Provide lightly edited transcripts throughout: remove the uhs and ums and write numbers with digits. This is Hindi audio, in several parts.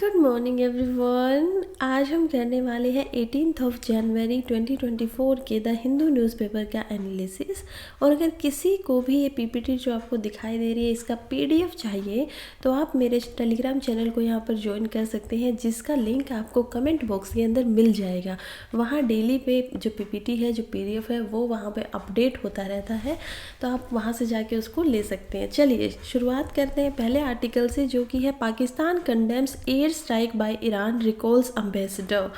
Good morning everyone. आज हम करने वाले हैं 18 जनवरी 2024 के द हिंदू न्यूज़पेपर का एनालिसिस। और अगर किसी को भी ये पीपीटी जो आपको दिखाई दे रही है इसका पीडीएफ चाहिए तो आप मेरे टेलीग्राम चैनल को यहाँ पर ज्वाइन कर सकते हैं, जिसका लिंक आपको कमेंट बॉक्स के अंदर मिल जाएगा। वहाँ डेली पे जो पीपीटी है, जो पीडीएफ है, वो वहाँ पे अपडेट होता रहता है, तो आप वहाँ से जाके उसको ले सकते हैं। चलिए शुरुआत करते हैं पहले आर्टिकल से, जो कि है Pakistan condemns air strike by Iran recalls ambassador.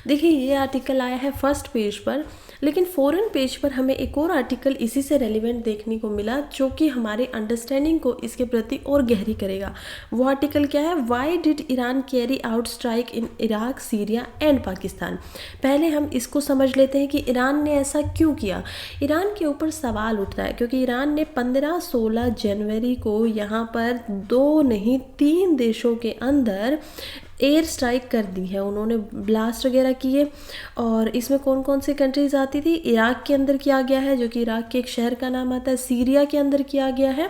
देखिए ये आर्टिकल आया है फर्स्ट पेज पर, लेकिन फॉरेन पेज पर हमें एक और आर्टिकल इसी से रेलिवेंट देखने को मिला, जो कि हमारे अंडरस्टैंडिंग को इसके प्रति और गहरी करेगा। वो आर्टिकल क्या है? Why did Iran carry out strike in Iraq, Syria and Pakistan. पहले हम इसको समझ लेते हैं कि ईरान ने ऐसा क्यों किया। ईरान के ऊपर सवाल उठता है क्योंकि ईरान ने 15-16 जनवरी को यहाँ पर 2 नहीं 3 देशों के अंदर एयर स्ट्राइक कर दी है। उन्होंने ब्लास्ट वगैरह किए, और इसमें कौन कौन सी कंट्रीज आती थी? इराक के अंदर किया गया है, जो कि इराक के एक शहर का नाम आता है। सीरिया के अंदर किया गया है,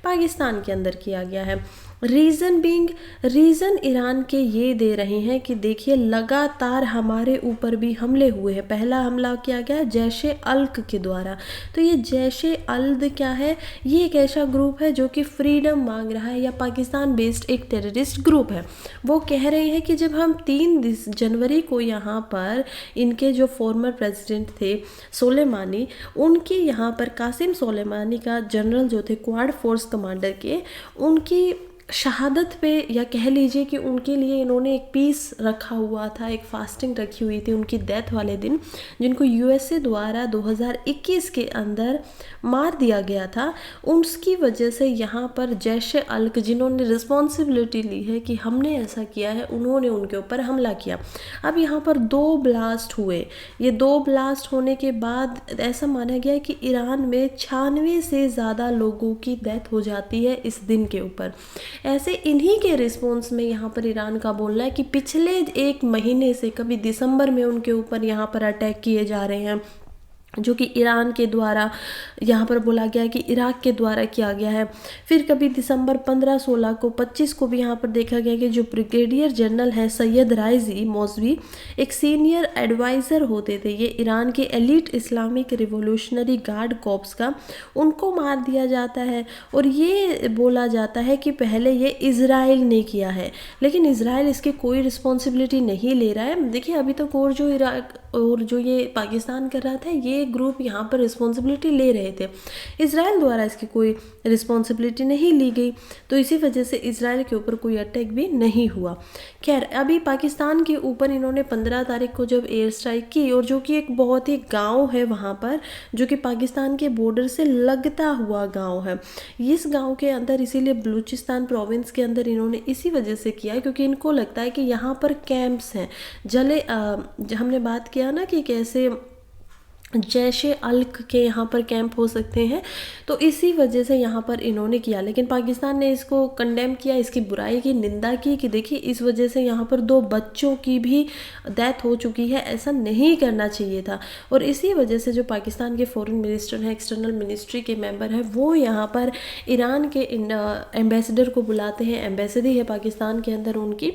पाकिस्तान के अंदर किया गया है। रीज़न ईरान के ये दे रहे हैं कि देखिए लगातार हमारे ऊपर भी हमले हुए हैं। पहला हमला किया गया है जैश ए अल्क के द्वारा। तो ये जैश ए अल्द क्या है? ये एक ऐसा ग्रुप है जो कि फ्रीडम मांग रहा है, या पाकिस्तान बेस्ड एक टेररिस्ट ग्रुप है। वो कह रहे हैं कि जब हम 3 जनवरी को यहाँ पर इनके जो फॉर्मर प्रेसिडेंट थे सोलेमानी, उनके यहाँ पर कासिम सोलेमानी का जनरल जो थे क्वाड फोर्स कमांडर के, उनकी शहादत पे, या कह लीजिए कि उनके लिए इन्होंने एक पीस रखा हुआ था, एक फास्टिंग रखी हुई थी उनकी डेथ वाले दिन, जिनको यूएसए द्वारा 2021 के अंदर मार दिया गया था। उसकी वजह से यहाँ पर जैश अल्क, जिन्होंने रिस्पॉन्सिबिलिटी ली है कि हमने ऐसा किया है, उन्होंने उनके ऊपर हमला किया। अब यहाँ पर 2 ब्लास्ट हुए। ये 2 ब्लास्ट होने के बाद ऐसा माना गया है कि ईरान में 96 से ज़्यादा लोगों की डेथ हो जाती है इस दिन के ऊपर। ऐसे इन्हीं के रिस्पॉन्स में यहाँ पर ईरान का बोलना है कि पिछले 1 महीने से, कभी दिसंबर में उनके ऊपर यहाँ पर अटैक किए जा रहे हैं, जो कि ईरान के द्वारा, यहाँ पर बोला गया है कि इराक के द्वारा किया गया है। फिर कभी दिसंबर 15, 16 को, 25 को भी यहाँ पर देखा गया कि जो ब्रिगेडियर जनरल है सैयद राइजी मौसवी, एक सीनियर एडवाइज़र होते थे ये ईरान के elite Islamic revolutionary guard corps का, उनको मार दिया जाता है। और ये बोला जाता है कि पहले ये इज़राइल ने किया है, लेकिन इज़राइल इसकी कोई रिस्पॉन्सिबिलिटी नहीं ले रहा है। देखिए अभी तक और जो इराक और जो ये पाकिस्तान कर रहा था, ये ग्रुप यहाँ पर रिस्पॉन्सिबिलिटी ले रहे थे। इज़राइल द्वारा इसकी कोई रिस्पॉन्सिबिलिटी नहीं ली गई, तो इसी वजह से इज़राइल के ऊपर कोई अटैक भी नहीं हुआ। खैर अभी पाकिस्तान के ऊपर इन्होंने 15 तारीख को जब एयर स्ट्राइक की, और जो कि एक बहुत ही गांव है वहाँ पर, जो कि पाकिस्तान के बॉर्डर से लगता हुआ गांव है। इस गांव के अंदर, इसीलिए बलूचिस्तान प्रोविंस के अंदर इन्होंने इसी वजह से किया क्योंकि इनको लगता है कि यहाँ पर कैंप्स हैं। हमने बात किया ना कि कैसे जैश अल्क के यहाँ पर कैंप हो सकते हैं, तो इसी वजह से यहाँ पर इन्होंने किया। लेकिन पाकिस्तान ने इसको कंडेम किया, इसकी बुराई की निंदा की कि देखिए इस वजह से यहाँ पर 2 बच्चों की भी डेथ हो चुकी है, ऐसा नहीं करना चाहिए था। और इसी वजह से जो पाकिस्तान के फॉरेन मिनिस्टर हैं, एक्सटर्नल मिनिस्ट्री के मेंबर हैं, वो यहाँ पर ईरान के एम्बेसडर को बुलाते हैं। एम्बेसडी है पाकिस्तान के अंदर उनकी,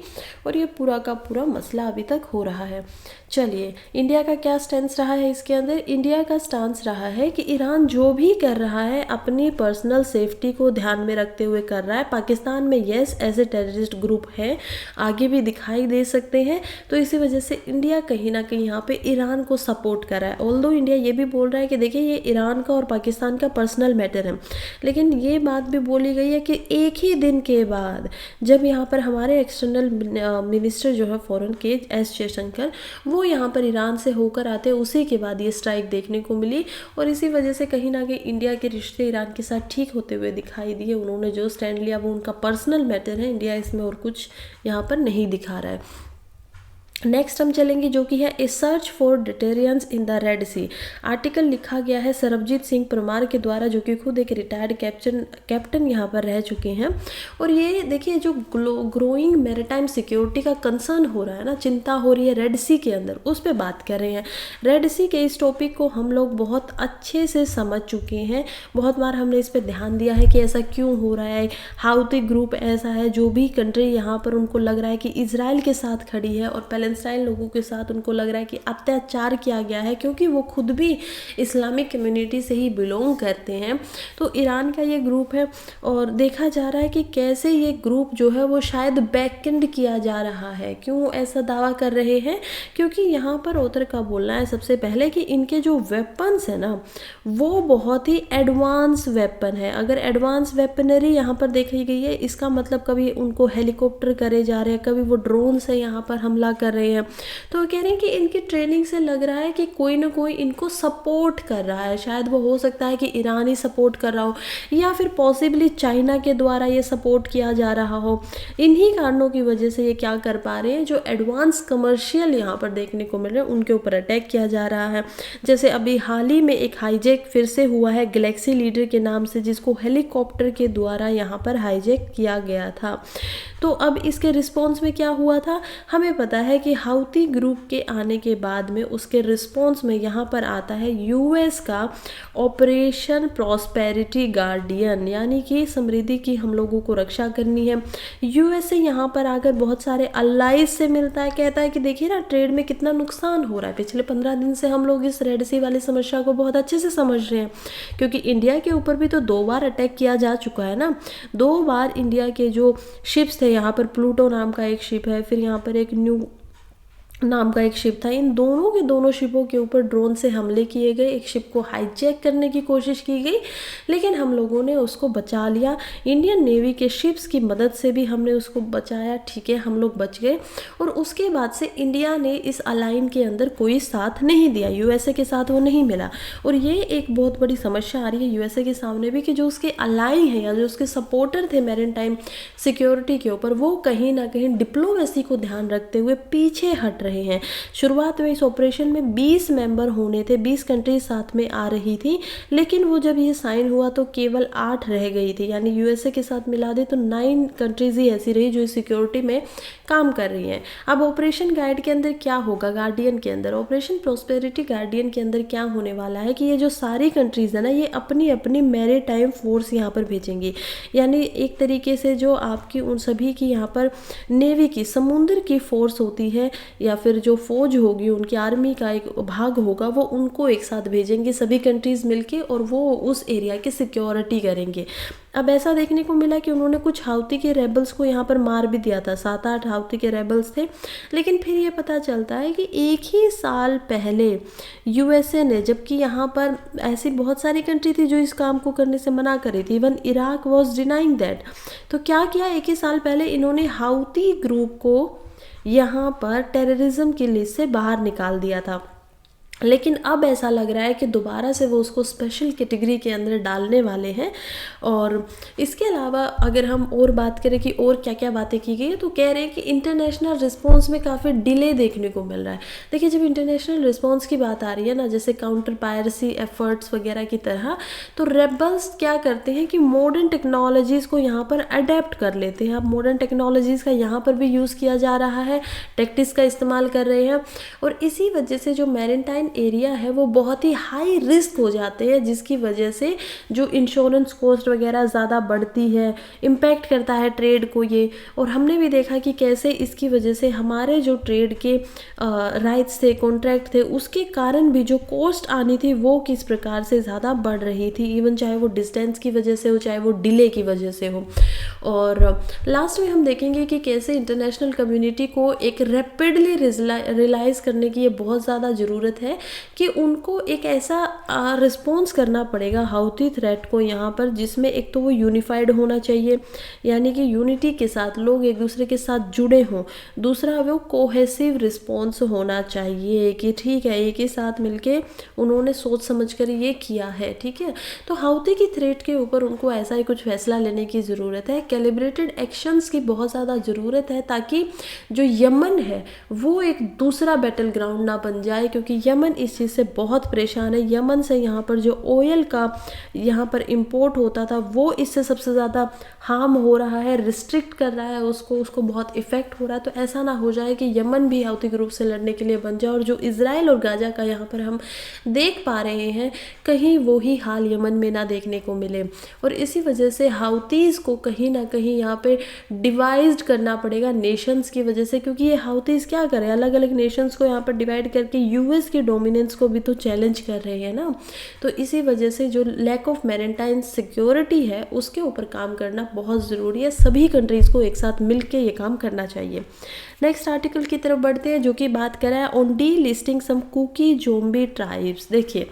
और ये पूरा का पूरा मसला अभी तक हो रहा है। चलिए इंडिया का क्या स्टैंस रहा है इसके अंदर? इंडिया का स्टांस रहा है कि ईरान जो भी कर रहा है अपनी पर्सनल सेफ्टी को ध्यान में रखते हुए कर रहा है। पाकिस्तान में येस ऐसे टेररिस्ट ग्रुप हैं, आगे भी दिखाई दे सकते हैं, तो इसी वजह से इंडिया कहीं ना कहीं यहाँ पे ईरान को सपोर्ट कर रहा है। ऑल्दो इंडिया ये भी बोल रहा है कि देखिए ये ईरान का और पाकिस्तान का पर्सनल मैटर है, लेकिन ये बात भी बोली गई है कि एक ही दिन के बाद जब यहाँ पर हमारे एक्सटर्नल मिनिस्टर जो है फॉरेन के एस जयशंकर, वो यहाँ पर ईरान से होकर आते, उसी के बाद ये स्ट्राइक देखने को मिली। और इसी वजह से कहीं ना कहीं इंडिया के रिश्ते ईरान के साथ ठीक होते हुए दिखाई दिए। उन्होंने जो स्टैंड लिया वो उनका पर्सनल मैटर है, इंडिया इसमें और कुछ यहाँ पर नहीं दिखा रहा है। नेक्स्ट हम चलेंगे जो कि है a search for deterrence in the Red Sea. Article लिखा गया है सरबजीत सिंह परमार के द्वारा, जो कि खुद एक रिटायर्ड कैप्टन यहाँ पर रह चुके हैं। और ये देखिए जो ग्रोइंग मैरिटाइम सिक्योरिटी का कंसर्न हो रहा है ना, चिंता हो रही है रेड सी के अंदर, उस पर बात कर रहे हैं। रेड सी के इस टॉपिक को हम लोग बहुत अच्छे से समझ चुके हैं, बहुत बार हमने इस पर ध्यान दिया है कि ऐसा क्यों हो रहा है। हाउती ग्रुप ऐसा है, जो भी कंट्री यहाँ पर उनको लग रहा है कि इजराइल के साथ खड़ी है और पैलेस्टाइन लोगों के साथ उनको लग रहा है कि अत्याचार किया गया है, क्योंकि वो खुद भी इस्लामिक कम्युनिटी से ही बिलोंग करते हैं। तो ईरान का ये ग्रुप है और देखा जा रहा है कि कैसे ये ग्रुप जो है वो शायद बैकेंड किया जा रहा है। क्यों ऐसा दावा कर रहे हैं? क्योंकि यहाँ पर ऑथर का बोलना है सबसे पहले कि इनके जो वेपन्स है ना, वो बहुत ही एडवांस वेपन है। अगर एडवांस वेपनरी यहाँ पर देखी गई है, इसका मतलब कभी उनको हेलीकॉप्टर करे जा रहे हैं, कभी वो ड्रोन से यहाँ पर हमला कर रहे हैं। तो कह रहे हैं कि इनकी ट्रेनिंग से लग रहा है कि कोई ना कोई इनको सपोर्ट कर रहा है। शायद वो हो सकता है कि ईरान ही सपोर्ट कर रहा हो, या फिर पॉसिबली चाइना के द्वारा ये सपोर्ट किया जा रहा हो। इन्हीं कारणों की वजह से ये क्या कर पा रहे हैं, जो एडवांस कमर्शियल यहाँ पर देखने को मिल रहे हैं उनके ऊपर अटैक किया जा रहा है। जैसे अभी हाल ही में एक हाईजैक फिर से हुआ है गैलेक्सी लीडर के नाम से, जिसको हेलीकॉप्टर के द्वारा यहाँ पर हाईजैक किया गया था। तो अब इसके रिस्पॉन्स में क्या हुआ था, हमें पता है कि हाउती ग्रुप के आने के बाद में उसके रिस्पॉन्स में यहाँ पर आता है यूएस का ऑपरेशन प्रॉस्पेरिटी गार्डियन, यानी कि समृद्धि की हम लोगों को रक्षा करनी है। यूएस से यहाँ पर आकर बहुत सारे अलाइज से मिलता है, कहता है कि देखिए ना ट्रेड में कितना नुकसान हो रहा है। पिछले 15 दिन से हम लोग इस रेड सी वाली समस्या को बहुत अच्छे से समझ रहे हैं, क्योंकि इंडिया के ऊपर भी तो 2 बार अटैक किया जा चुका है ना। 2 बार इंडिया के जो शिप्स थे, यहाँ पर प्लूटो नाम का एक शिप है, फिर यहाँ पर एक न्यू नाम का एक शिप था, इन दोनों के दोनों शिपों के ऊपर ड्रोन से हमले किए गए। एक शिप को हाईजैक करने की कोशिश की गई, लेकिन हम लोगों ने उसको बचा लिया। इंडियन नेवी के शिप्स की मदद से भी हमने उसको बचाया, ठीक है, हम लोग बच गए। और उसके बाद से इंडिया ने इस अलाइन के अंदर कोई साथ नहीं दिया, यूएसए के साथ वो नहीं मिला। और ये एक बहुत बड़ी समस्या आ रही है यूएसए के सामने भी, कि जो उसके अलाई हैं या जो उसके सपोर्टर थे मैरीटाइम सिक्योरिटी के ऊपर, वो कहीं ना कहीं डिप्लोमेसी को ध्यान रखते हुए पीछे हट रहे हैं। शुरुआत में इस ऑपरेशन में 20 मेंबर होने थे, 20 कंट्रीज साथ में आ रही थी, लेकिन वो जब ये साइन हुआ तो केवल 8 रह गई थी, यानी यूएसए के साथ मिला दे तो 9 कंट्रीज ही ऐसी रही जो इस सिक्योरिटी में काम कर रही हैं। अब ऑपरेशन गाइड के अंदर क्या होगा, गार्डियन के अंदर, ऑपरेशन प्रॉस्पेरिटी गार्डियन के अंदर क्या होने वाला है कि ये जो सारी कंट्रीज है ना, ये अपनी अपनी मैरीटाइम फोर्स यहाँ पर भेजेंगी। यानी एक तरीके से जो आपकी उन सभी की यहाँ पर नेवी की, समुद्र की फोर्स होती है, या फिर जो फौज होगी उनकी आर्मी का एक भाग होगा, वो उनको एक साथ भेजेंगे सभी कंट्रीज मिलके, और वो उस एरिया की सिक्योरिटी करेंगे। अब ऐसा देखने को मिला कि उन्होंने कुछ हाउती के रेबल्स को यहाँ पर मार भी दिया था, 7-8 हाउती के रेबल्स थे। लेकिन फिर ये पता चलता है कि एक ही साल पहले यूएसए ने, जबकि यहाँ पर ऐसी बहुत सारी कंट्री थी जो इस काम को करने से मना कर रही थी, even Iraq was denying that, तो क्या किया, एक ही साल पहले इन्होंने हाउती ग्रुप को यहाँ पर टेररिज्म की लिस्ट से बाहर निकाल दिया था। लेकिन अब ऐसा लग रहा है कि दोबारा से वो उसको स्पेशल कैटेगरी के अंदर डालने वाले हैं। और इसके अलावा अगर हम और बात करें कि और क्या क्या बातें की गई है, तो कह रहे हैं कि इंटरनेशनल रिस्पांस में काफ़ी डिले देखने को मिल रहा है। देखिए, जब इंटरनेशनल रिस्पांस की बात आ रही है ना, जैसे काउंटर पायरेसी एफर्ट्स वगैरह की तरह, तो रेबल्स क्या करते हैं कि मॉडर्न टेक्नोलॉजीज़ को यहाँ पर अडेप्ट कर लेते हैं। अब मॉडर्न टेक्नोलॉजीज़ का यहाँ पर भी यूज़ किया जा रहा है, टैक्टिक्स का इस्तेमाल कर रहे हैं, और इसी वजह से जो मैरीटाइम एरिया है वो बहुत ही हाई रिस्क हो जाते हैं, जिसकी वजह से जो इंश्योरेंस कॉस्ट वगैरह ज़्यादा बढ़ती है, इम्पैक्ट करता है ट्रेड को ये। और हमने भी देखा कि कैसे इसकी वजह से हमारे जो ट्रेड के राइट्स थे, कॉन्ट्रैक्ट थे, उसके कारण भी जो कॉस्ट आनी थी वो किस प्रकार से ज़्यादा बढ़ रही थी, इवन चाहे वो डिस्टेंस की वजह से हो, चाहे वो डिले की वजह से हो। और लास्ट में हम देखेंगे कि कैसे इंटरनेशनल कम्युनिटी को एक रैपिडली रियलाइज़ करने की ये बहुत ज़्यादा ज़रूरत है कि उनको एक ऐसा रिस्पॉन्स करना पड़ेगा हाउती थ्रेट को यहाँ पर, जिसमें एक तो वो यूनिफाइड होना चाहिए, यानी कि यूनिटी के साथ लोग एक दूसरे के साथ जुड़े हों। दूसरा वो कोहेसिव रिस्पॉन्स होना चाहिए कि ठीक है एक ही साथ मिलके उन्होंने सोच समझ कर ये किया है, ठीक है। तो हाउती की थ्रेट के ऊपर उनको ऐसा ही कुछ फैसला लेने की ज़रूरत है, कैलिब्रेटेड एक्शंस की बहुत ज़्यादा ज़रूरत है, ताकि जो यमन है वो एक दूसरा बैटल ग्राउंड ना बन जाए, क्योंकि यमन इस चीज़ से बहुत परेशान है। यमन से यहाँ पर जो ऑयल का यहाँ पर इंपोर्ट होता था वो इससे सबसे ज़्यादा हार्म हो रहा है, रिस्ट्रिक्ट कर रहा है उसको बहुत इफेक्ट हो रहा है। तो ऐसा ना हो जाए कि यमन भी हाउती ग्रुप से लड़ने के लिए बन जाए, और जो इजराइल और गाजा का यहाँ पर हम देख पा रहे हैं कहीं वही हाल यमन में ना देखने को मिले। और इसी वजह से हाउतीज़ को कहीं ना कहीं यहाँ पे डिवाइड करना पड़ेगा नेशंस की वजह से, क्योंकि ये हाउतीज़ क्या करें अलग अलग नेशंस को यहाँ पर डिवाइड करके यूएस की डोमिनेंस को भी तो चैलेंज कर रहे हैं ना। तो इसी वजह से जो लैक ऑफ मैरिटाइम सिक्योरिटी है उसके ऊपर काम करना बहुत ज़रूरी है, सभी कंट्रीज़ को एक साथ मिल के ये काम करना चाहिए। नेक्स्ट आर्टिकल की तरफ बढ़ते हैं जो कि बात कर रहा है on delisting some Kuki Zomi tribes. देखिए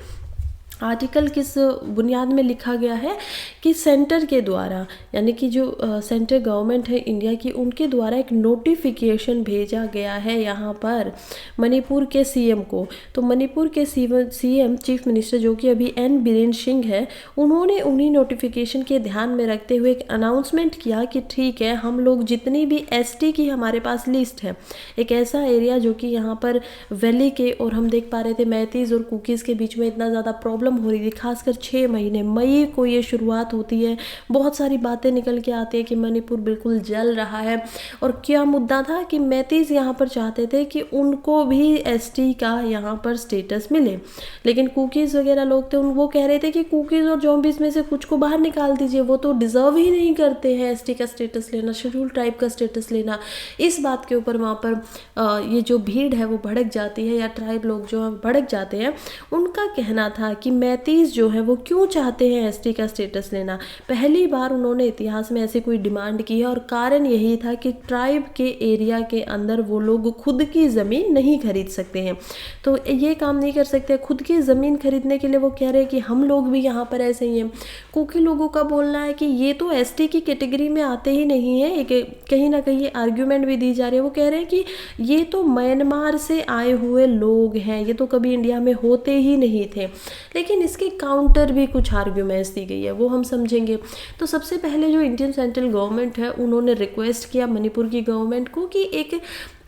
आर्टिकल किस बुनियाद में लिखा गया है कि सेंटर के द्वारा, यानी कि जो सेंट्रल गवर्नमेंट है इंडिया की, उनके द्वारा एक नोटिफिकेशन भेजा गया है यहाँ पर मणिपुर के सीएम को। तो मणिपुर के सीएम चीफ मिनिस्टर जो कि अभी एन बीरेन सिंह है, उन्होंने उन्हीं नोटिफिकेशन के ध्यान में रखते हुए एक अनाउंसमेंट किया कि ठीक है हम लोग जितनी भी एसटी की हमारे पास लिस्ट है, एक ऐसा एरिया जो कि यहाँ पर वैली के, और हम देख पा रहे थे मैतीज़ और कुकीज़ के बीच में इतना ज़्यादा प्रॉब्लम हो रही थी, खासकर 6 महीने मई को ये शुरुआत होती है, बहुत सारी बातें निकल के आती है कि मणिपुर बिल्कुल जल रहा है। और क्या मुद्दा था कि मैतीज़ यहाँ पर चाहते थे कि उनको भी एसटी का यहाँ पर स्टेटस मिले, लेकिन कुकीज़ वगैरह लोग थे वो कह रहे थे कि कुकीज़ और जोम्बीज में से कुछ को बाहर निकाल दीजिए, वो तो डिज़र्व ही नहीं करते हैं एसटी का स्टेटस लेना, शेड्यूल ट्राइब का स्टेटस लेना। इस बात के ऊपर वहाँ पर ये जो भीड़ है वो भड़क जाती है, या ट्राइब लोग जो भड़क जाते हैं। उनका कहना था कि मैतीज़ जो है वो क्यों चाहते हैं एसटी का स्टेटस लेना। पहली बार उन्होंने इतिहास में ऐसी कोई डिमांड की है, और कारण यही था कि ट्राइब के एरिया के अंदर वो लोग खुद की ज़मीन नहीं खरीद सकते हैं, तो ये काम नहीं कर सकते। खुद की ज़मीन खरीदने के लिए वो कह रहे हैं कि हम लोग भी यहाँ पर ऐसे ही हैं। कुकी लोगों का बोलना है कि ये तो एसटी की कैटेगरी में आते ही नहीं है, कहीं ना कहीं आर्ग्यूमेंट भी दी जा रही है। वो कह रहे हैं कि ये तो म्यांमार से आए हुए लोग हैं, ये तो कभी इंडिया में होते ही नहीं थे। लेकिन इसके काउंटर भी कुछ आर्ग्यूमेंट्स दी गई है, वो हम समझेंगे। तो सबसे पहले जो इंडियन सेंट्रल गवर्नमेंट है उन्होंने रिक्वेस्ट किया मणिपुर की गवर्नमेंट को कि एक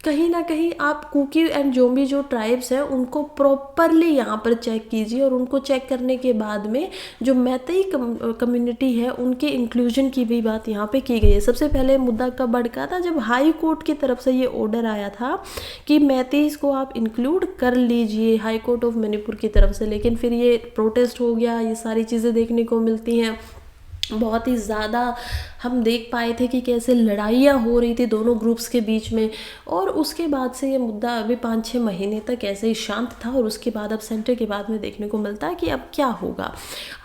कहीं ना कहीं आप कुकी एंड जोम्बी जो ट्राइब्स हैं उनको प्रॉपरली यहाँ पर चेक कीजिए, और उनको चेक करने के बाद में जो मैतेई कम्युनिटी है उनके इंक्लूजन की भी बात यहाँ पे की गई है। सबसे पहले मुद्दा कब भड़का था, जब हाई कोर्ट की तरफ से ये ऑर्डर आया था कि मैतेईस को आप इंक्लूड कर लीजिए, हाई कोर्ट ऑफ मणिपुर की तरफ से। लेकिन फिर ये प्रोटेस्ट हो गया, ये सारी चीज़ें देखने को मिलती हैं, बहुत ही ज़्यादा हम देख पाए थे कि कैसे लड़ाइयाँ हो रही थी दोनों ग्रुप्स के बीच में। और उसके बाद से ये मुद्दा अभी 5-6 महीने तक ऐसे ही शांत था, और उसके बाद अब सेंटर के बाद में देखने को मिलता है कि अब क्या होगा।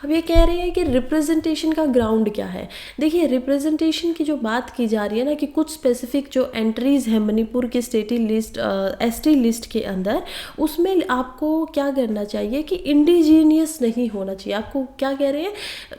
अब ये कह रहे हैं कि रिप्रेजेंटेशन का ग्राउंड क्या है। देखिए रिप्रेजेंटेशन की जो बात की जा रही है ना, कि कुछ स्पेसिफिक जो एंट्रीज़ हैं मणिपुर की स्टेटी लिस्ट एसटी लिस्ट के अंदर, उसमें आपको क्या करना चाहिए कि इंडिजीनियस नहीं होना चाहिए। आपको क्या कह रहे हैं,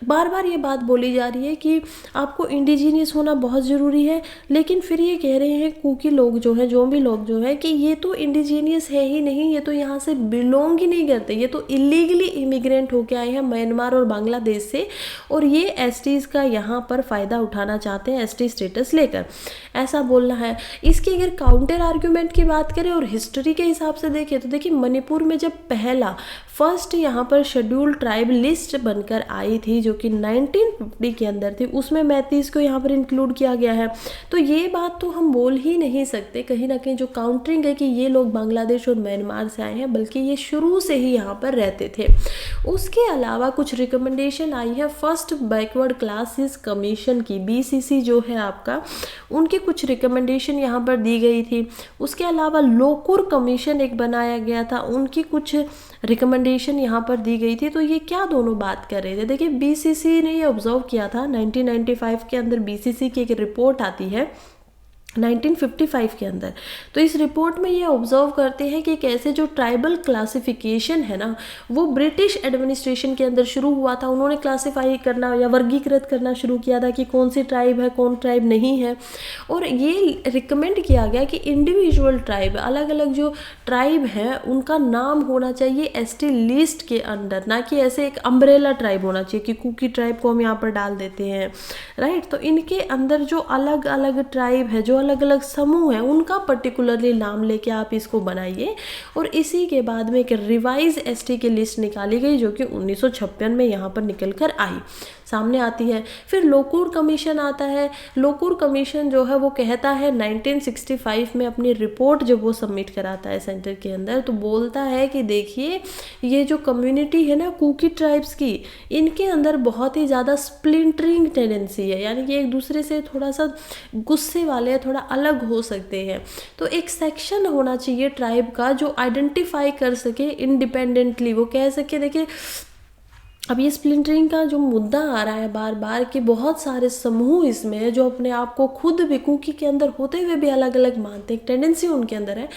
बार बार ये बात बोली जा रही है कि आपको इंडिजीनियस होना बहुत ज़रूरी है, लेकिन फिर ये कह रहे हैं कुकी लोग जो हैं, जोम्बी लोग जो हैं, कि ये तो इंडिजीनियस है ही नहीं, ये तो यहाँ से बिलोंग ही नहीं करते, ये तो इलीगली इमिग्रेंट होके आए हैं म्यांमार और बांग्लादेश से, और ये एसटीज़ का यहाँ पर फ़ायदा उठाना चाहते हैं एसटी स्टेटस लेकर, ऐसा बोलना है। इसकी अगर काउंटर आर्ग्यूमेंट की बात करें और हिस्ट्री के हिसाब से देखें तो देखिए मणिपुर में जब फर्स्ट यहाँ पर शेड्यूल ट्राइब लिस्ट बनकर आई थी जो कि 1950 के अंदर थी, उसमें मैतीज़ को यहाँ पर इंक्लूड किया गया है। तो ये बात तो हम बोल ही नहीं सकते, कहीं ना कहीं जो काउंटरिंग है कि ये लोग बांग्लादेश और म्यांमार से आए हैं, बल्कि ये शुरू से ही यहाँ पर रहते थे। उसके अलावा कुछ रिकमेंडेशन आई है फर्स्ट बैकवर्ड क्लासेस कमीशन की, बीसीसी जो है आपका, उनकी कुछ रिकमेंडेशन यहाँ पर दी गई थी। उसके अलावा लोकुर कमीशन एक बनाया गया था, उनकी कुछ रिकमेंडेशन यहाँ पर दी गई थी। तो ये क्या दोनों बात कर रहे थे, देखिए बीसीसी ने ये ऑब्जर्व किया था 1995 के अंदर, बीसीसी की एक रिपोर्ट आती है 1955 के अंदर। तो इस रिपोर्ट में ये ऑब्जर्व करते हैं कि कैसे जो ट्राइबल क्लासिफिकेशन है ना, वो ब्रिटिश एडमिनिस्ट्रेशन के अंदर शुरू हुआ था। उन्होंने क्लासिफाई करना या वर्गीकृत करना शुरू किया था कि कौन सी ट्राइब है, कौन ट्राइब नहीं है। और ये रिकमेंड किया गया कि इंडिविजुअल ट्राइब, अलग अलग जो ट्राइब हैं उनका नाम होना चाहिए एसटी लिस्ट के अंदर, ना कि ऐसे एक अम्ब्रेला ट्राइब होना चाहिए कि कुकी ट्राइब को हम यहाँ पर डाल देते हैं, राइट। तो इनके अंदर जो अलग अलग ट्राइब है, जो अलग अलग समूह हैं, उनका पर्टिकुलरली नाम लेके आप इसको बनाइए। और इसी के बाद में एक रिवाइज एसटी की लिस्ट निकाली गई जो कि 1956 में यहाँ पर निकल कर आई, सामने आती है। फिर लोकूर कमीशन आता है। लोकूर कमीशन जो है वो कहता है 1965 में अपनी रिपोर्ट जब वो सबमिट कराता है सेंटर के अंदर, तो बोलता है कि देखिए ये जो कम्युनिटी है ना कुकी ट्राइब्स की, इनके अंदर बहुत ही ज़्यादा स्प्लिंटरिंग टेंडेंसी है, यानी कि एक दूसरे से थोड़ा सा गुस्से वाले, थोड़ा अलग हो सकते हैं। तो एक सेक्शन होना चाहिए ट्राइब का जो आइडेंटिफाई कर सके इंडिपेंडेंटली, वो कह सके देखिए अब ये स्प्लिंटरिंग का जो मुद्दा आ रहा है बार बार कि बहुत सारे समूह इसमें है जो अपने आप को खुद भी कुकी के अंदर होते हुए भी अलग अलग मानते हैं, टेंडेंसी उनके अंदर है,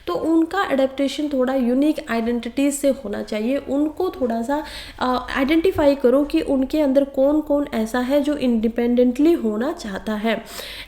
तो उनका एडेप्टेशन थोड़ा यूनिक आइडेंटिटीज से होना चाहिए। उनको थोड़ा सा आइडेंटिफाई करो कि उनके अंदर कौन कौन ऐसा है जो इंडिपेंडेंटली होना चाहता है।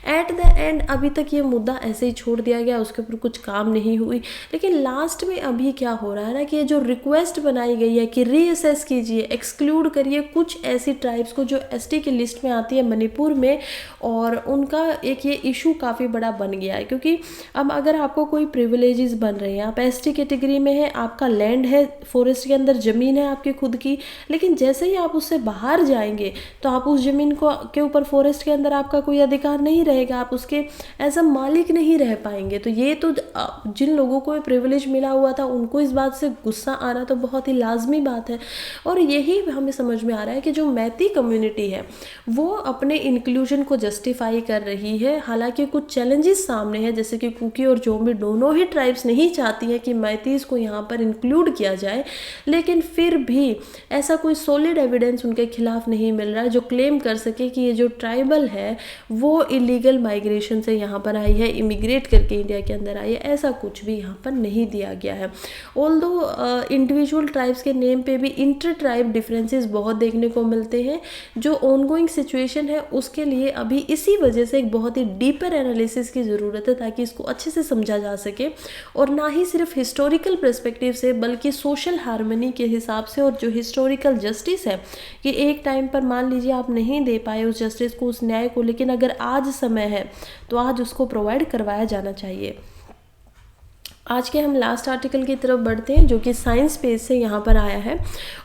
एट द एंड अभी तक ये मुद्दा ऐसे ही छोड़ दिया गया, उसके ऊपर कुछ काम नहीं हुई। लेकिन लास्ट में अभी क्या हो रहा है ना कि ये जो रिक्वेस्ट बनाई गई है कि रीअसेस कीजिए, एक्सक्लूड करिए कुछ ऐसी ट्राइब्स को जो एसटी की लिस्ट में आती है मणिपुर में, और उनका एक ये इशू काफ़ी बड़ा बन गया है। क्योंकि अब अगर आपको कोई प्रिविलेजेस बन रहे हैं, आप एसटी कैटेगरी में है, आपका लैंड है, फॉरेस्ट के अंदर ज़मीन है आपकी खुद की, लेकिन जैसे ही आप उससे बाहर जाएंगे तो आप उस ज़मीन को के ऊपर फॉरेस्ट के अंदर आपका कोई अधिकार नहीं रहेगा, आप उसके एज अ मालिक नहीं रह पाएंगे। तो ये तो जिन लोगों को प्रिविलेज मिला हुआ था उनको इस बात से गुस्सा आना तो बहुत ही लाजमी बात है। और यही हमें समझ में आ रहा है कि जो मैती कम्युनिटी है वो अपने इंक्लूजन को जस्टिफाई कर रही है। हालांकि कुछ चैलेंजेस सामने हैं, जैसे कि कुकी और जोम्बी दोनों ही ट्राइब्स नहीं चाहती हैं कि मैतीज को यहाँ पर इंक्लूड किया जाए, लेकिन फिर भी ऐसा कोई सॉलिड एविडेंस उनके खिलाफ नहीं मिल रहा है जो क्लेम कर सके कि ये जो ट्राइबल है वो इलीगल माइग्रेशन से यहाँ पर आई है, इमिग्रेट करके इंडिया के अंदर आई है। ऐसा कुछ भी यहाँ पर नहीं दिया गया है। ऑल्दो इंडिविजुअल ट्राइब्स के नेम पे भी इंटर ट्राइब डिफरेंसेस बहुत देखने को मिलते हैं। जो ऑनगोइंग सिचुएशन है उसके लिए अभी इसी वजह से एक बहुत ही डीपर एनालिसिस की ज़रूरत है ताकि इसको अच्छे से समझा जा सके, और ना ही सिर्फ हिस्टोरिकल पर्सपेक्टिव से बल्कि सोशल हार्मनी के हिसाब से, और जो हिस्टोरिकल जस्टिस है कि एक टाइम पर मान लीजिए आप नहीं दे पाए उस जस्टिस को, उस न्याय को, लेकिन अगर आज समय है तो आज उसको प्रोवाइड करवाया जाना चाहिए। आज के हम लास्ट आर्टिकल की तरफ बढ़ते हैं जो कि साइंस पेज से यहाँ पर आया है,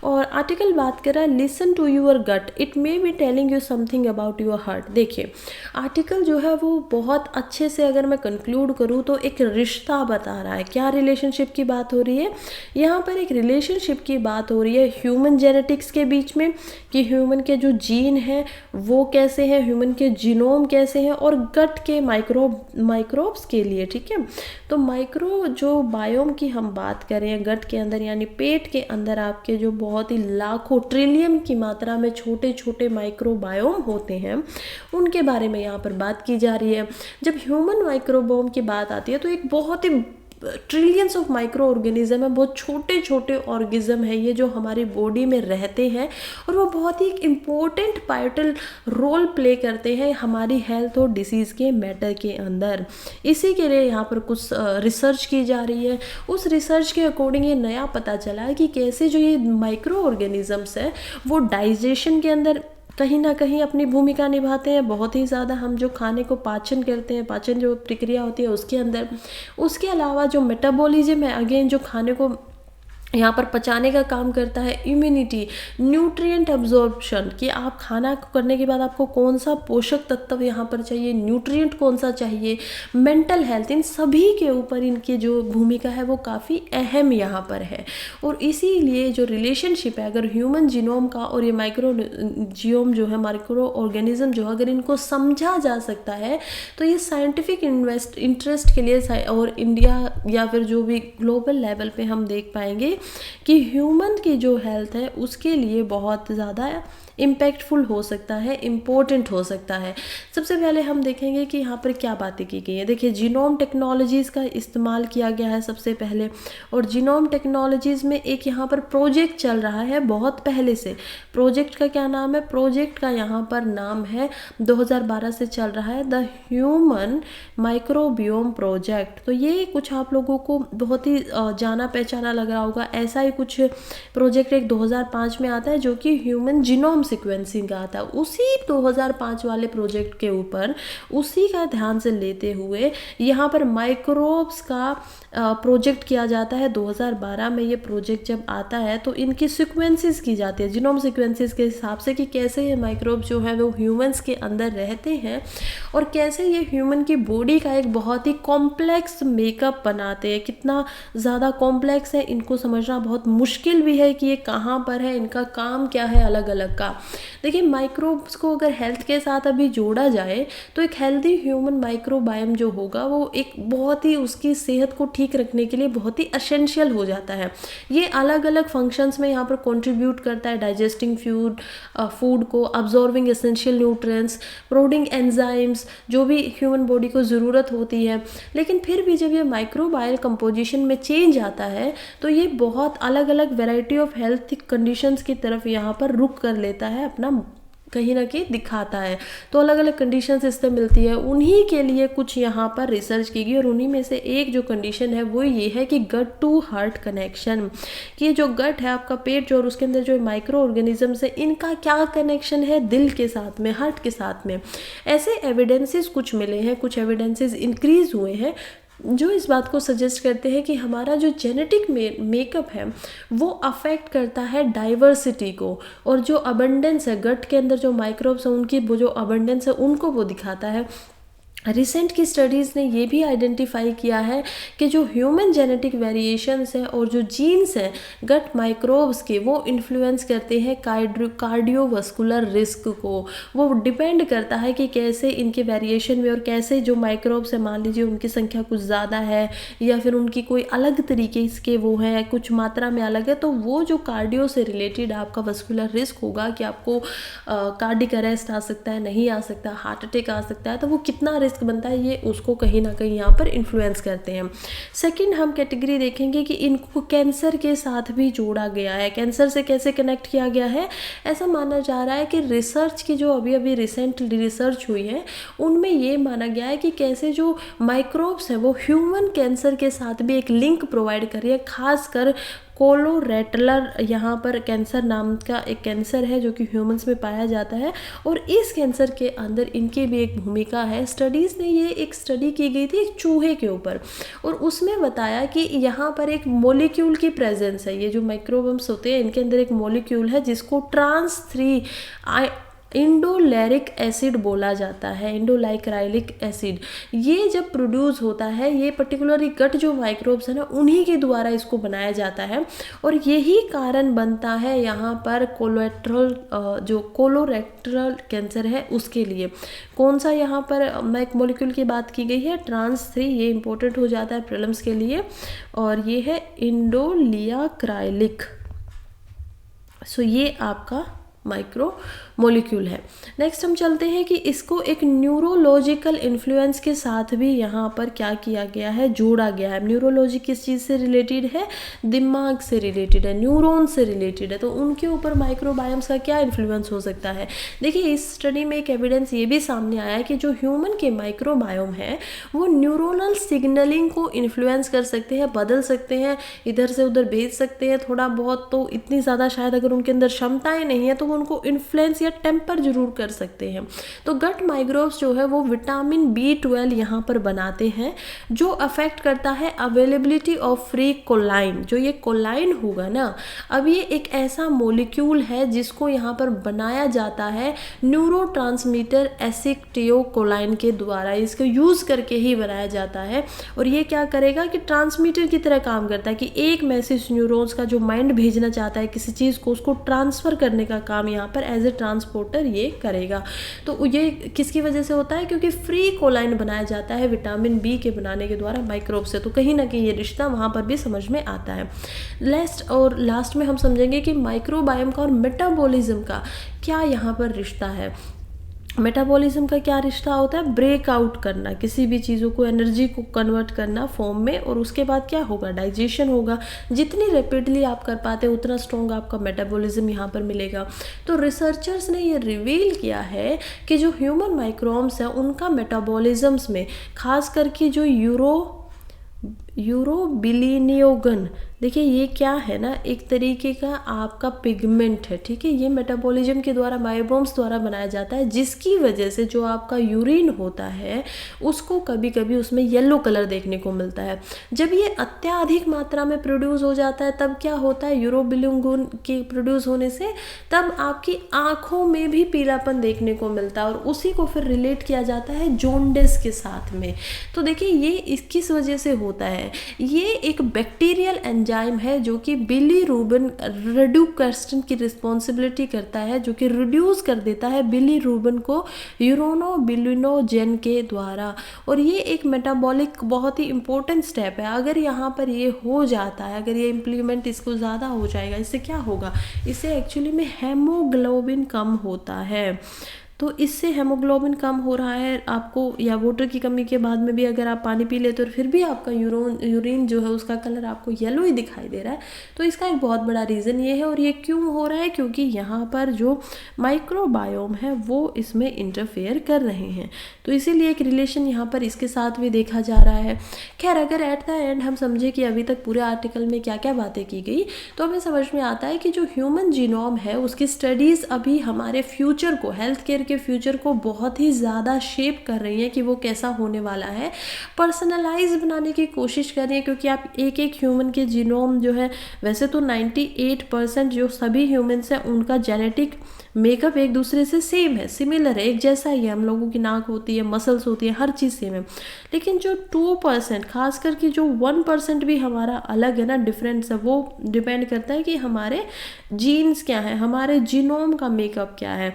और आर्टिकल बात कर रहा है listen to your gut, it may be telling you something about your heart. देखिए आर्टिकल जो है वो बहुत अच्छे से अगर मैं कंक्लूड करूँ तो एक रिश्ता बता रहा है। क्या रिलेशनशिप की बात हो रही है यहाँ पर? एक रिलेशनशिप की बात हो रही है ह्यूमन जेनेटिक्स के बीच में, कि ह्यूमन के जो जीन हैं वो कैसे हैं, ह्यूमन के जीनोम कैसे हैं, और गट के माइक्रोब्स के लिए, ठीक है। तो माइक्रो जो बायोम की हम बात करें गट के अंदर, यानी पेट के अंदर आपके जो बहुत ही लाखों ट्रिलियन की मात्रा में छोटे छोटे माइक्रोबायोम होते हैं, उनके बारे में यहाँ पर बात की जा रही है। जब ह्यूमन माइक्रोबायोम की बात आती है तो एक बहुत ही ट्रिलियंस ऑफ माइक्रो ऑर्गेनिज्म है, बहुत छोटे छोटे ऑर्गेनिज्म है ये जो हमारी बॉडी में रहते हैं, और वो बहुत ही एक इम्पोर्टेंट पाइटल रोल प्ले करते हैं हमारी हेल्थ और डिसीज़ के मैटर के अंदर। इसी के लिए यहाँ पर कुछ रिसर्च की जा रही है। उस रिसर्च के अकॉर्डिंग ये नया पता चला है कि कैसे जो ये माइक्रो ऑर्गेनिजम्स है वो डाइजेशन के अंदर कहीं ना कहीं अपनी भूमिका निभाते हैं बहुत ही ज़्यादा। हम जो खाने को पाचन करते हैं, पाचन जो प्रक्रिया होती है उसके अंदर, उसके अलावा जो मेटाबॉलिज्म है अगेन जो खाने को यहाँ पर पचाने का काम करता है, इम्यूनिटी, न्यूट्रिएंट अब्जॉर्प्शन, कि आप खाना करने के बाद आपको कौन सा पोषक तत्व यहाँ पर चाहिए, न्यूट्रिएंट कौन सा चाहिए, मेंटल हेल्थ, इन सभी के ऊपर इनकी जो भूमिका है वो काफ़ी अहम यहाँ पर है। और इसीलिए जो रिलेशनशिप है अगर ह्यूमन जीनोम का और ये माइक्रो जियोम जो है माइक्रो ऑर्गेनिज्म जो अगर इनको समझा जा सकता है तो ये साइंटिफिक इंटरेस्ट के लिए और इंडिया या फिर जो भी ग्लोबल लेवल पे हम देख पाएंगे कि ह्यूमन की जो हेल्थ है उसके लिए बहुत ज़्यादा इम्पैक्टफुल हो सकता है, इम्पोर्टेंट हो सकता है। सबसे पहले हम देखेंगे कि यहाँ पर क्या बातें की गई हैं। देखिए, जीनोम टेक्नोलॉजीज़ का इस्तेमाल किया गया है सबसे पहले, और जीनोम टेक्नोलॉजीज़ में एक यहाँ पर प्रोजेक्ट चल रहा है बहुत पहले से। प्रोजेक्ट का क्या नाम है? प्रोजेक्ट का यहाँ पर नाम है, 2012 से चल रहा है, द ह्यूमन माइक्रोबियोम प्रोजेक्ट। तो ये कुछ आप लोगों को बहुत ही जाना पहचाना लग रहा होगा। ऐसा ही कुछ प्रोजेक्ट एक 2005 में आता है जो कि ह्यूमन जीनोम सीक्वेंसिंग का आता है। उसी 2005 वाले प्रोजेक्ट के ऊपर, उसी का ध्यान से लेते हुए यहाँ पर माइक्रोब्स का प्रोजेक्ट किया जाता है। 2012 में ये प्रोजेक्ट जब आता है तो इनकी सीक्वेंसेस की जाती है, जीनोम सीक्वेंसेस के हिसाब से, कि कैसे ये माइक्रोब जो है वो ह्यूमंस के अंदर रहते हैं और कैसे ये ह्यूमन की बॉडी का एक बहुत ही कॉम्प्लेक्स मेकअप बनाते हैं। कितना ज़्यादा कॉम्प्लेक्स है, इनको समझना बहुत मुश्किल भी है कि ये कहाँ पर है, इनका काम क्या है अलग अलग का। देखिए, माइक्रोब्स को अगर हेल्थ के साथ अभी जोड़ा जाए तो एक हेल्दी ह्यूमन माइक्रोबायोम जो होगा वो एक बहुत ही, उसकी सेहत को ठीक रखने के लिए बहुत ही एसेंशियल हो जाता है। ये अलग अलग फंक्शंस में यहाँ पर कंट्रीब्यूट करता है, डाइजेस्टिंग फूड को, absorbing essential nutrients, producing enzymes, जो भी ह्यूमन बॉडी को ज़रूरत होती है। लेकिन फिर भी जब ये माइक्रोबायल कंपोजिशन में चेंज आता है तो ये बहुत अलग अलग वैरायटी ऑफ हेल्थ कंडीशंस की तरफ यहाँ पर रुख कर लेता है, अपना कहीं ना कहीं दिखाता है। तो अलग अलग कंडीशंस इससे मिलती है, उन्हीं के लिए कुछ यहाँ पर रिसर्च की गई, और उन्हीं में से एक जो कंडीशन है वो ये है कि गट टू हार्ट कनेक्शन, कि जो गट है आपका पेट जो, और उसके अंदर जो माइक्रो ऑर्गेनिजम्स है, इनका क्या कनेक्शन है दिल के साथ में, हार्ट के साथ में। ऐसे एविडेंसेस कुछ मिले हैं, कुछ एविडेंसेस इंक्रीज हुए हैं जो इस बात को सजेस्ट करते हैं कि हमारा जो जेनेटिक मेकअप है वो अफेक्ट करता है डाइवर्सिटी को, और जो अबंडेंस है गट के अंदर, जो माइक्रोब्स हैं उनकी वो जो अबंडेंस है उनको वो दिखाता है। रिसेंट की स्टडीज़ ने ये भी आइडेंटिफाई किया है कि जो ह्यूमन जेनेटिक वेरिएशंस हैं और जो जीन्स हैं गट माइक्रोब्स के, वो इन्फ्लुएंस करते हैं कार्डियोवास्कुलर रिस्क को। वो डिपेंड करता है कि कैसे इनके वेरिएशन में, और कैसे जो माइक्रोब्स हैं, मान लीजिए उनकी संख्या कुछ ज़्यादा है या फिर उनकी कोई अलग तरीके के वो है, कुछ मात्रा में अलग है, तो वो जो कार्डियो से रिलेटेड आपका वास्कुलर रिस्क होगा कि आपको कार्डिक अरेस्ट आ सकता है, नहीं आ सकता, हार्ट अटैक आ सकता है, तो वो कितना रिस्क बनता है, ये उसको कहीं ना कहीं यहाँ पर इन्फ्लुएंस करते हैं। सेकंड हम कैटेगरी देखेंगे कि इनको कैंसर के साथ भी जोड़ा गया है। कैंसर से कैसे कनेक्ट किया गया है? ऐसा माना जा रहा है कि रिसर्च की जो अभी अभी रिसेंट रिसर्च हुई है उनमें ये माना गया है कि कैसे जो माइक्रोब्स हैं वो ह्यूमन कैंसर के साथ भी एक लिंक प्रोवाइड कर रही है। खासकर कोलोरेक्टल यहाँ पर कैंसर नाम का एक कैंसर है जो कि ह्यूमंस में पाया जाता है, और इस कैंसर के अंदर इनकी भी एक भूमिका है। स्टडीज़ ने ये एक स्टडी की गई थी एक चूहे के ऊपर, और उसमें बताया कि यहाँ पर एक मॉलिक्यूल की प्रेजेंस है। ये जो माइक्रोबम्स होते हैं इनके अंदर एक मॉलिक्यूल है जिसको ट्रांस 3 इंडोलैरिक एसिड बोला जाता है, इंडोलाइक्राइलिक एसिड। ये जब प्रोड्यूस होता है, ये पर्टिकुलरली गट जो माइक्रोब्स है ना उन्हीं के द्वारा इसको बनाया जाता है, और यही कारण बनता है यहाँ पर कोलोरेक्टल कैंसर है उसके लिए। कौन सा यहाँ पर एक मॉलिक्यूल की बात की गई है? ट्रांस 3, ये इंपॉर्टेंट हो जाता है प्रॉब्लम्स के लिए, और ये है इंडोलियाक्राइलिक। सो ये आपका माइक्रो मॉलिक्यूल है। नेक्स्ट हम चलते हैं कि इसको एक न्यूरोलॉजिकल इन्फ्लुएंस के साथ भी यहाँ पर क्या किया गया है, जोड़ा गया है। न्यूरोलॉजी किस चीज़ से रिलेटेड है? दिमाग से रिलेटेड है, न्यूरॉन से रिलेटेड है, तो उनके ऊपर माइक्रोबायोम्स का क्या इन्फ्लुएंस हो सकता है। देखिए, इस स्टडी में एक एविडेंस ये भी सामने आया है कि जो ह्यूमन के माइक्रोबायोम है वो न्यूरोनल सिग्नलिंग को इन्फ्लुएंस कर सकते हैं, बदल सकते हैं, इधर से उधर भेज सकते हैं थोड़ा बहुत। तो इतनी ज़्यादा शायद अगर उनके अंदर क्षमताएं नहीं है तो वो उनको इन्फ्लुएंस या टेम्पर जरूर कर सकते हैं। तो गट माइक्रोब्स जो है वो विटामिन B12 यहाँ पर बनाते हैं जो अफेक्ट करता है अवेलेबिलिटी ऑफ फ्री कोलाइन। जो ये कोलाइन होगा ना, अब ये एक ऐसा मॉलिक्यूल है जिसको यहाँ पर बनाया जाता है न्यूरोट्रांसमीटर एसिटिलकोलाइन के द्वारा, इसको यूज़ करके ही बनाया जाता है। और ये क्या करेगा कि ट्रांसमीटर की तरह काम करता है कि एक मैसेज न्यूरॉन्स का जो माइंड भेजना चाहता है किसी चीज़ को, उसको ट्रांसफ़र करने का काम यहाँ पर एज ए ट्रांसपोर्टर ये करेगा। तो ये किसकी वजह से होता है? क्योंकि फ्री कोलाइन बनाया जाता है विटामिन बी के बनाने के द्वारा माइक्रोब से। तो कहीं ना कहीं ये रिश्ता वहाँ पर भी समझ में आता है। लास्ट में हम समझेंगे कि माइक्रोबायोम का और मेटाबॉलिज्म का क्या यहाँ पर रिश्ता है। मेटाबॉलिज्म का क्या रिश्ता होता है? ब्रेकआउट करना, किसी भी चीज़ों को एनर्जी को कन्वर्ट करना फॉर्म में, और उसके बाद क्या होगा? डाइजेशन होगा। जितनी रैपिडली आप कर पाते हैं उतना स्ट्रॉन्ग आपका मेटाबॉलिज्म यहाँ पर मिलेगा। तो रिसर्चर्स ने ये रिवील किया है कि जो ह्यूमन माइक्रोब्स हैं उनका मेटाबॉलिज्म्स में खास करके जो यूरोबिलिनियोगन, देखिए ये क्या है ना, एक तरीके का आपका पिगमेंट है, ठीक है। ये मेटाबॉलिज्म के द्वारा माइक्रोब्स द्वारा बनाया जाता है, जिसकी वजह से जो आपका यूरिन होता है उसको कभी कभी उसमें येलो कलर देखने को मिलता है। जब ये अत्याधिक मात्रा में प्रोड्यूस हो जाता है तब क्या होता है? यूरोबिलिन के प्रोड्यूस होने से तब आपकी आँखों में भी पीलापन देखने को मिलता है, और उसी को फिर रिलेट किया जाता है जॉन्डिस के साथ में। तो देखिए ये किस वजह से होता है? ये एक बैक्टीरियल एंजाइम है जो कि बिलीरुबिन रेडुकेस्टिन की रिस्पॉन्सिबिलिटी करता है, जो कि रिड्यूस कर देता है बिलीरुबिन को यूरोबिलिनोजेन के द्वारा। और ये एक मेटाबॉलिक बहुत ही इंपॉर्टेंट स्टेप है। अगर यहाँ पर ये हो जाता है, अगर ये इम्प्लीमेंट इसको ज़्यादा हो जाएगा, इससे क्या होगा? इससे एक्चुअली में हेमोग्लोबिन कम होता है। तो इससे हेमोग्लोबिन कम हो रहा है आपको, या वाटर की कमी के बाद में भी अगर आप पानी पी लेते हो और फिर भी आपका यूरिन जो है उसका कलर आपको येलो ही दिखाई दे रहा है, तो इसका एक बहुत बड़ा रीज़न ये है। और ये क्यों हो रहा है? क्योंकि यहाँ पर जो माइक्रोबायोम है वो इसमें इंटरफेयर कर रहे हैं। तो इसीलिए एक रिलेशन यहाँ पर इसके साथ भी देखा जा रहा है। खैर, अगर एट द एंड हम समझे कि अभी तक पूरे आर्टिकल में क्या क्या बातें की गई, तो हमें समझ में आता है कि जो ह्यूमन जीनोम है उसकी स्टडीज़ अभी हमारे फ्यूचर को, हेल्थ केयर के फ्यूचर को बहुत ही ज़्यादा शेप कर रही है कि वो कैसा होने वाला है। पर्सनलाइज बनाने की कोशिश कर रही है, क्योंकि आप एक एक ह्यूमन के जीनोम जो है, वैसे तो 98% जो सभी ह्यूमन्स हैं उनका जेनेटिक मेकअप एक दूसरे से सेम है, सिमिलर है, एक जैसा ही है। हम लोगों की नाक होती है, मसल्स होती है, हर चीज़ सेम है। लेकिन जो 2%, खास करके जो 1% भी हमारा अलग है ना, डिफरेंस है, वो डिपेंड करता है कि हमारे जीन्स क्या है, हमारे जीनोम का मेकअप क्या है।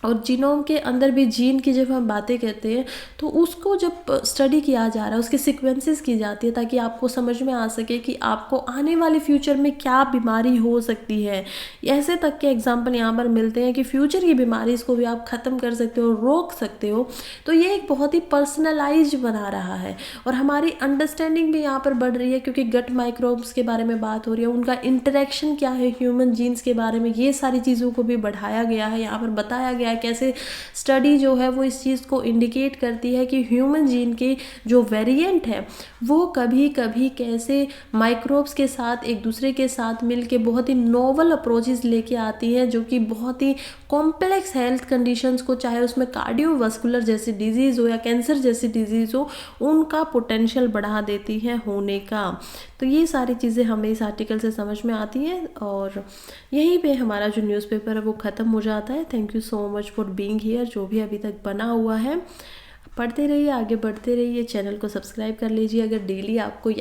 और जीनोम के अंदर भी जीन की जब हम बातें करते हैं तो उसको जब स्टडी किया जा रहा है, उसकी सीक्वेंसेस की जाती है, ताकि आपको समझ में आ सके कि आपको आने वाले फ्यूचर में क्या बीमारी हो सकती है। ऐसे तक के एग्जांपल यहाँ पर मिलते हैं कि फ्यूचर की बीमारी इसको भी आप ख़त्म कर सकते हो, रोक सकते हो। तो ये एक बहुत ही पर्सनलाइज बना रहा है, और हमारी अंडरस्टैंडिंग भी यहाँ पर बढ़ रही है, क्योंकि गट माइक्रोब्स के बारे में बात हो रही है, उनका इंटरेक्शन क्या है ह्यूमन जीन्स के बारे में, ये सारी चीज़ों को भी बढ़ाया गया है, यहाँ पर बताया गया है कैसे स्टडी जो है वो इस चीज़ को इंडिकेट करती है कि ह्यूमन जीन के जो वेरिएंट है वो कभी कभी कैसे माइक्रोब्स के साथ एक दूसरे के साथ मिलके बहुत ही नोवल अप्रोचेस लेके आती हैं, जो कि बहुत ही कॉम्प्लेक्स हेल्थ कंडीशंस को, चाहे उसमें कार्डियोवास्कुलर जैसी डिजीज़ हो या कैंसर जैसी डिजीज़ हो, उनका पोटेंशियल बढ़ा देती हैं होने का। तो ये सारी चीज़ें हमें इस आर्टिकल से समझ में आती हैं, और यहीं पे हमारा जो न्यूज़पेपर है वो ख़त्म हो जाता है। Thank you so much for being here. जो भी अभी तक बना हुआ है पढ़ते रहिए, आगे बढ़ते रहिए, चैनल को सब्सक्राइब कर लीजिए अगर डेली आपको